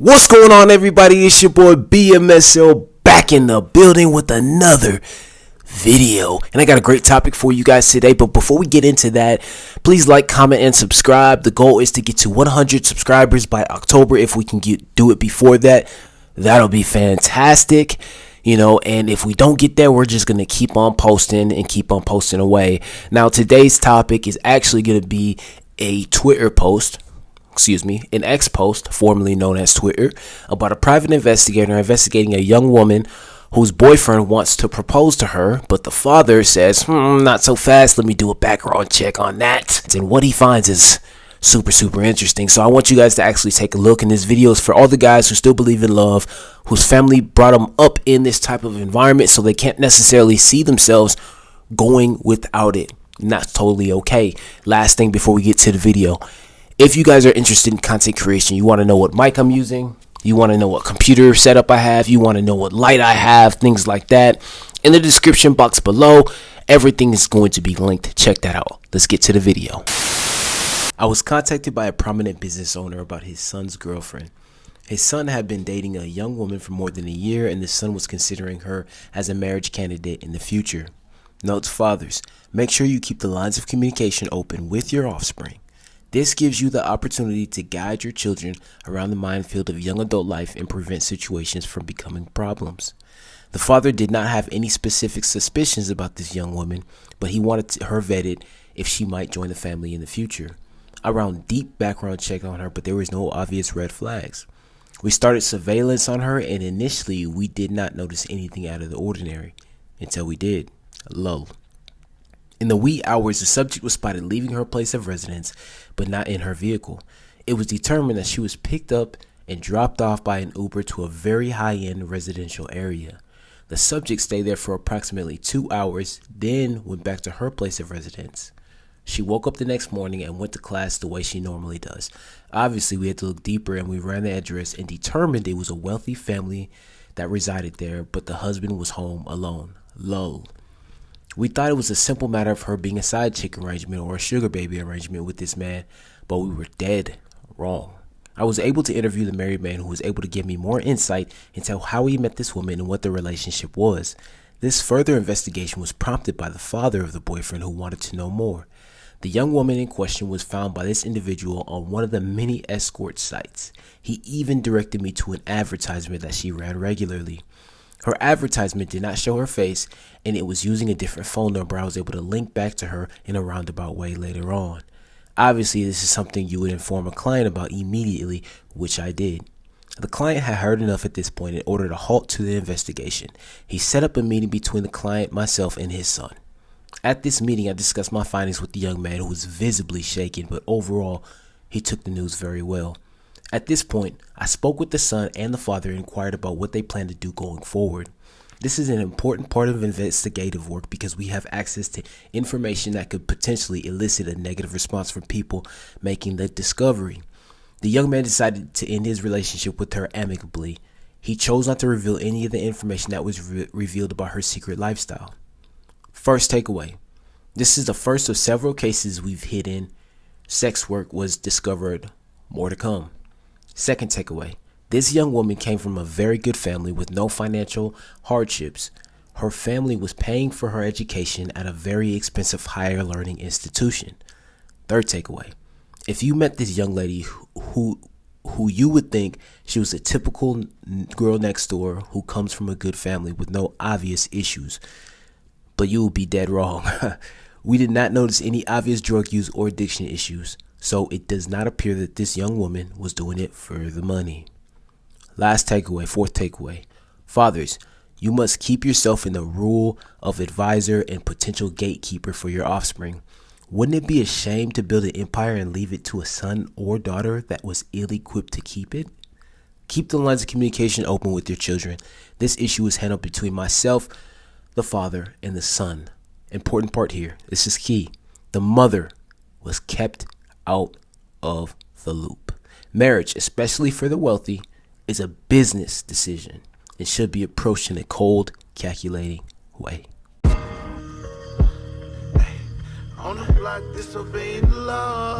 What's going on, everybody? It's your boy BMSL back in the building with another video, and I got a great topic for you guys today. But before we get into that, please like, comment, and subscribe. The goal is to get to 100 subscribers by October. If we can do it before that, that'll be fantastic. And if we don't get there, we're just going to keep on posting and keep on posting away. Now, today's topic is actually going to be a Twitter post. An X post, formerly known as Twitter, about a private investigator investigating a young woman whose boyfriend wants to propose to her, but the father says, not so fast, let me do a background check on that. And what he finds is super interesting. So I want you guys to actually take a look. In this video is for all the guys who still believe in love, whose family brought them up in this type of environment, so they can't necessarily see themselves going without it. And that's totally okay. Last thing before we get to the video. If you guys are interested in content creation, you want to know what mic I'm using, you want to know what computer setup I have, you want to know what light I have, things like that, in the description box below, everything is going to be linked. Check that out. Let's get to the video. I was contacted by a prominent business owner about his son's girlfriend. His son had been dating a young woman for more than a year, and the son was considering her as a marriage candidate in the future. Note to fathers, make sure you keep the lines of communication open with your offspring. This gives you the opportunity to guide your children around the minefield of young adult life and prevent situations from becoming problems. The father did not have any specific suspicions about this young woman, but he wanted her vetted if she might join the family in the future. I ran a deep background check on her, but there was no obvious red flags. We started surveillance on her, and initially we did not notice anything out of the ordinary until we did. Lull. In the wee hours, the subject was spotted leaving her place of residence, but not in her vehicle. It was determined that she was picked up and dropped off by an Uber to a very high-end residential area. The subject stayed there for approximately 2 hours, then went back to her place of residence. She woke up the next morning and went to class the way she normally does. Obviously, we had to look deeper, and we ran the address and determined it was a wealthy family that resided there, but the husband was home alone. Lull. We thought it was a simple matter of her being a side chick arrangement or a sugar baby arrangement with this man, but we were dead wrong. I was able to interview the married man, who was able to give me more insight into how he met this woman and what the relationship was. This further investigation was prompted by the father of the boyfriend, who wanted to know more. The young woman in question was found by this individual on one of the many escort sites. He even directed me to an advertisement that she ran regularly. Her advertisement did not show her face, and it was using a different phone number. I was able to link back to her in a roundabout way later on. Obviously, this is something you would inform a client about immediately, which I did. The client had heard enough at this point and ordered a halt to the investigation. He set up a meeting between the client, myself, and his son. At this meeting, I discussed my findings with the young man, who was visibly shaken, but overall, he took the news very well. At this point, I spoke with the son and the father and inquired about what they plan to do going forward. This is an important part of investigative work because we have access to information that could potentially elicit a negative response from people making the discovery. The young man decided to end his relationship with her amicably. He chose not to reveal any of the information that was revealed about her secret lifestyle. First takeaway. This is the first of several cases we've hidden. Sex work was discovered. More to come. Second takeaway, this young woman came from a very good family with no financial hardships. Her family was paying for her education at a very expensive higher learning institution. Third takeaway, if you met this young lady who you would think she was a typical girl next door who comes from a good family with no obvious issues, but you will be dead wrong. We did not notice any obvious drug use or addiction issues. So it does not appear that this young woman was doing it for the money. Last takeaway, fourth takeaway. Fathers, you must keep yourself in the role of advisor and potential gatekeeper for your offspring. Wouldn't it be a shame to build an empire and leave it to a son or daughter that was ill-equipped to keep it? Keep the lines of communication open with your children. This issue is handled between myself, the father, and the son. Important part here. This is key. The mother was kept out of the loop. Marriage, especially for the wealthy, is a business decision. It should be approached in a cold, calculating way. On the block, disobeying the law.